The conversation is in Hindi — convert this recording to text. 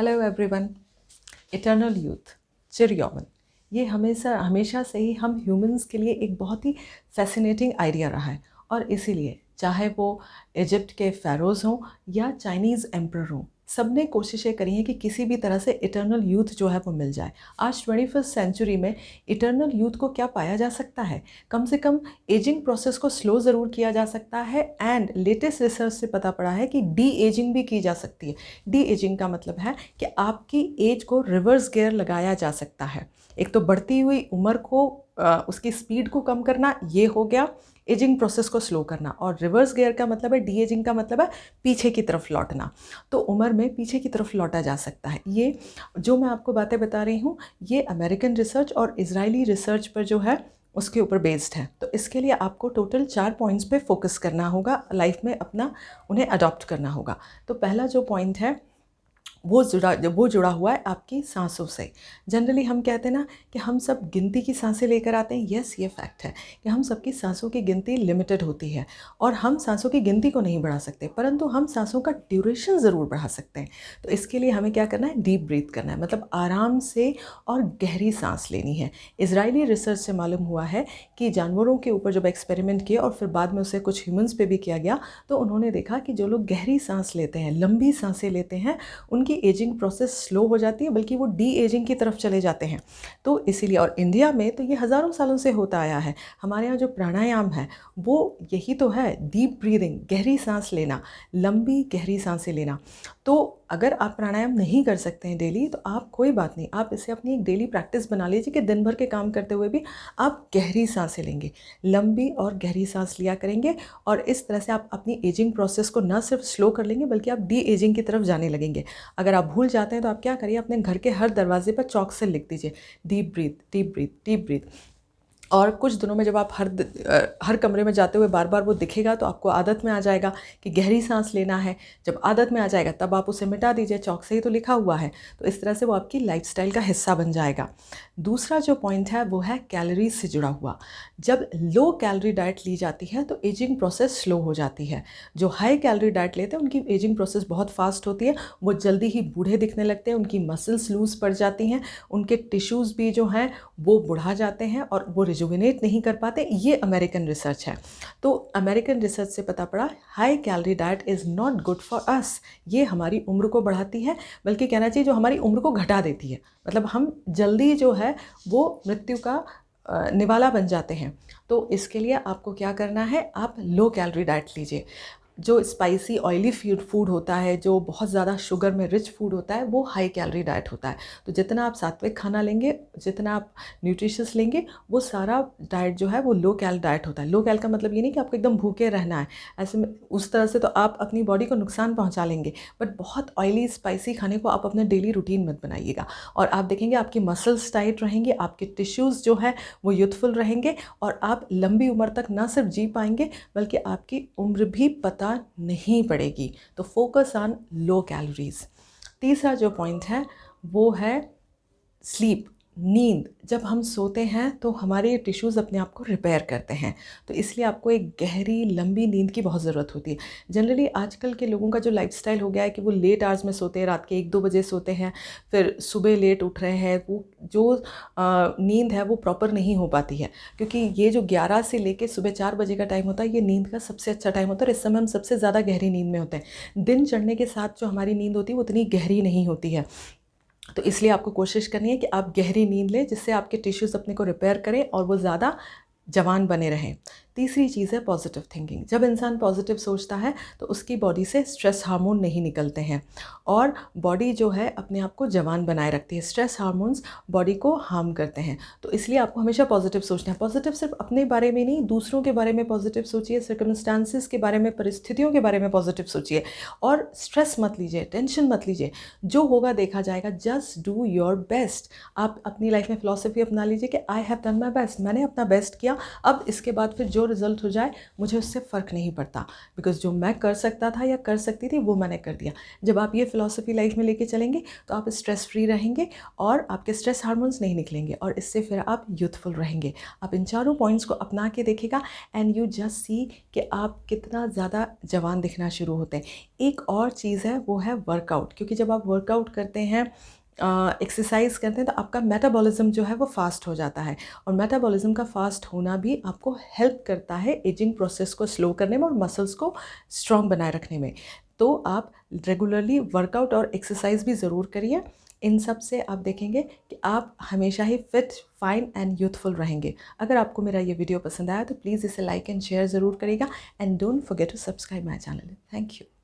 Hello everyone. इटर्नल यूथ, चिर यौवन, ये हमेशा हमेशा से ही हम ह्यूमंस के लिए एक बहुत ही फैसिनेटिंग आइडिया रहा है। और इसीलिए चाहे वो इजिप्ट के फ़ैरोज़ हों या चाइनीज़ एम्परर हों, सब ने कोशिशें करी हैं कि किसी भी तरह से इटर्नल यूथ जो है वो मिल जाए। आज 21st सेंचुरी में इटर्नल यूथ को क्या पाया जा सकता है? कम से कम एजिंग प्रोसेस को स्लो ज़रूर किया जा सकता है, एंड लेटेस्ट रिसर्च से पता पड़ा है कि डी एजिंग भी की जा सकती है। डी एजिंग का मतलब है कि आपकी एज को रिवर्स गियर लगाया जा सकता है। एक तो बढ़ती हुई उम्र को उसकी स्पीड को कम करना, ये हो गया एजिंग प्रोसेस को स्लो करना। और रिवर्स गियर का मतलब है, डी एजिंग का मतलब है पीछे की तरफ लौटना। तो उम्र में पीछे की तरफ लौटा जा सकता है। ये जो मैं आपको बातें बता रही हूँ, ये अमेरिकन रिसर्च और इजरायली रिसर्च पर जो है उसके ऊपर बेस्ड है। तो इसके लिए आपको टोटल 4 पॉइंट्स पे फोकस करना होगा, लाइफ में अपना उन्हें अडॉप्ट करना होगा। तो पहला जो पॉइंट है वो जुड़ा हुआ है आपकी सांसों से। जनरली हम कहते हैं ना कि हम सब गिनती की सांसें लेकर आते हैं। यस, ये फैक्ट है कि हम सबकी सांसों की गिनती लिमिटेड होती है और हम सांसों की गिनती को नहीं बढ़ा सकते, परंतु हम सांसों का ड्यूरेशन ज़रूर बढ़ा सकते हैं। तो इसके लिए हमें क्या करना है? डीप ब्रीथ करना है, मतलब आराम से और गहरी सांस लेनी है। इजरायली रिसर्च से मालूम हुआ है कि जानवरों के ऊपर जब एक्सपेरिमेंट किए और फिर बाद में उसे कुछ ह्यूमंस पे भी किया गया, तो उन्होंने देखा कि जो लोग गहरी सांस लेते हैं, लंबी सांसें लेते हैं, उनकी एजिंग प्रोसेस स्लो हो जाती है, बल्कि वो डी एजिंग की तरफ चले जाते हैं। तो इसीलिए, और इंडिया में तो ये हज़ारों सालों से होता आया है। हमारे यहाँ जो प्राणायाम है वो यही तो है, डीप ब्रीदिंग, गहरी सांस लेना, लंबी गहरी सांसें लेना। तो अगर आप प्राणायाम नहीं कर सकते हैं डेली, तो आप कोई बात नहीं, आप इसे अपनी एक डेली प्रैक्टिस बना लीजिए कि दिन भर के काम करते हुए भी आप गहरी सांसें लेंगे, लंबी और गहरी सांस लिया करेंगे। और इस तरह से आप अपनी एजिंग प्रोसेस को न सिर्फ स्लो कर लेंगे, बल्कि आप डी एजिंग की तरफ जाने लगेंगे। अगर आप भूल जाते हैं तो आप क्या करिए, अपने घर के हर दरवाजे पर चॉक से लिख दीजिए, deep breath, deep breath, deep breath. और कुछ दिनों में जब आप हर कमरे में जाते हुए बार बार वो दिखेगा, तो आपको आदत में आ जाएगा कि गहरी सांस लेना है। जब आदत में आ जाएगा तब आप उसे मिटा दीजिए, चौक से ही तो लिखा हुआ है। तो इस तरह से वो आपकी लाइफस्टाइल का हिस्सा बन जाएगा। दूसरा जो पॉइंट है वो है कैलोरीज से जुड़ा हुआ। जब लो कैलोरी डाइट ली जाती है तो एजिंग प्रोसेस स्लो हो जाती है। जो हाई कैलोरी डाइट लेते हैं उनकी एजिंग प्रोसेस बहुत फास्ट होती है, वो जल्दी ही बूढ़े दिखने लगते हैं, उनकी मसल्स लूज पड़ जाती हैं, उनके टिश्यूज़ भी जो हैं वो बुढ़ा जाते हैं और वो रिजुविनेट नहीं कर पाते। ये अमेरिकन रिसर्च है। तो अमेरिकन रिसर्च से पता पड़ा high calorie diet is not good for us. ये हमारी उम्र को बढ़ाती है, बल्कि कहना चाहिए जो हमारी उम्र को घटा देती है। मतलब हम जल्दी जो है वो मृत्यु का निवाला बन जाते हैं। तो इसके लिए आपको क्या करना है, आप लो कैलोरी डाइट लीजिए। जो स्पाइसी ऑयली फूड होता है, जो बहुत ज़्यादा शुगर में रिच फूड होता है, वो हाई कैलोरी डाइट होता है। तो जितना आप सात्विक खाना लेंगे, जितना आप न्यूट्रिशियस लेंगे, वो सारा डाइट जो है वो लो कैल डाइट होता है। लो कैल का मतलब ये नहीं कि आपको एकदम भूखे रहना है, ऐसे में उस तरह से तो आप अपनी बॉडी को नुकसान पहुंचा लेंगे। बट बहुत ऑयली स्पाइसी खाने को आप अपने डेली रूटीन मत बनाइएगा, और आप देखेंगे आपकी मसल्स टाइट रहेंगे, आपके टिश्यूज़ जो है वो यूथफुल रहेंगे, और आप लंबी उम्र तक ना सिर्फ जी पाएंगे, बल्कि आपकी उम्र भी पता नहीं पड़ेगी। तो फोकस ऑन लो कैलोरीज। तीसरा जो पॉइंट है वो है स्लीप, नींद। जब हम सोते हैं तो हमारे टिश्यूज़ अपने आप को रिपेयर करते हैं, तो इसलिए आपको एक गहरी लंबी नींद की बहुत ज़रूरत होती है। जनरली आजकल के लोगों का जो लाइफस्टाइल हो गया है कि वो लेट आवर्स में सोते हैं, रात के 1-2 बजे सोते हैं, फिर सुबह लेट उठ रहे हैं। वो जो नींद है वो प्रॉपर नहीं हो पाती है, क्योंकि ये जो 11 से लेके सुबह 4 बजे का टाइम होता है, ये नींद का सबसे अच्छा टाइम होता है, और इस समय हम सबसे ज़्यादा गहरी नींद में होते हैं। दिन चढ़ने के साथ जो हमारी नींद होती है वो उतनी गहरी नहीं होती है। तो इसलिए आपको कोशिश करनी है कि आप गहरी नींद लें, जिससे आपके टिश्यूज़ अपने को रिपेयर करें और वो ज़्यादा जवान बने रहें। तीसरी चीज़ है पॉजिटिव थिंकिंग। जब इंसान पॉजिटिव सोचता है तो उसकी बॉडी से स्ट्रेस हार्मोन नहीं निकलते हैं, और बॉडी जो है अपने आप को जवान बनाए रखती है। स्ट्रेस हार्मोन्स बॉडी को हार्म करते हैं, तो इसलिए आपको हमेशा पॉजिटिव सोचना है। पॉजिटिव सिर्फ अपने बारे में नहीं, दूसरों के बारे में पॉजिटिव सोचिए, सर्कमस्टांसिस के बारे में, परिस्थितियों के बारे में पॉजिटिव सोचिए, और स्ट्रेस मत लीजिए, टेंशन मत लीजिए। जो होगा देखा जाएगा। Just do your best. आप अपनी लाइफ में फिलॉसफी अपना लीजिए कि I have done my best, मैंने अपना बेस्ट किया, अब इसके बाद फिर जो जो रिज़ल्ट हो जाए मुझे उससे फ़र्क नहीं पड़ता, बिकॉज़ जो मैं कर सकता था या कर सकती थी वो मैंने कर दिया। जब आप ये फ़िलॉसफ़ी लाइफ में लेके चलेंगे तो आप स्ट्रेस फ्री रहेंगे और आपके स्ट्रेस हार्मोन्स नहीं निकलेंगे और इससे फिर आप यूथफुल रहेंगे। आप इन चारों पॉइंट्स को अपना के देखिएगा एंड यू जस्ट सी कि आप कितना ज़्यादा जवान दिखना शुरू होते हैं। एक और चीज़ है वो है वर्कआउट, क्योंकि जब आप वर्कआउट करते हैं, एक्सरसाइज करते हैं तो आपका मेटाबॉलिज्म जो है वो फास्ट हो जाता है और मेटाबॉलिज्म का फास्ट होना भी आपको हेल्प करता है एजिंग प्रोसेस को स्लो करने में और मसल्स को स्ट्रॉन्ग बनाए रखने में। तो आप रेगुलरली वर्कआउट और एक्सरसाइज भी ज़रूर करिए। इन सब से आप देखेंगे कि आप हमेशा ही फिट, फाइन एंड यूथफुल रहेंगे। अगर आपको मेरा ये वीडियो पसंद आया तो प्लीज़ इसे लाइक एंड शेयर ज़रूर करिएगा and don't forget to subscribe my channel. Thank you.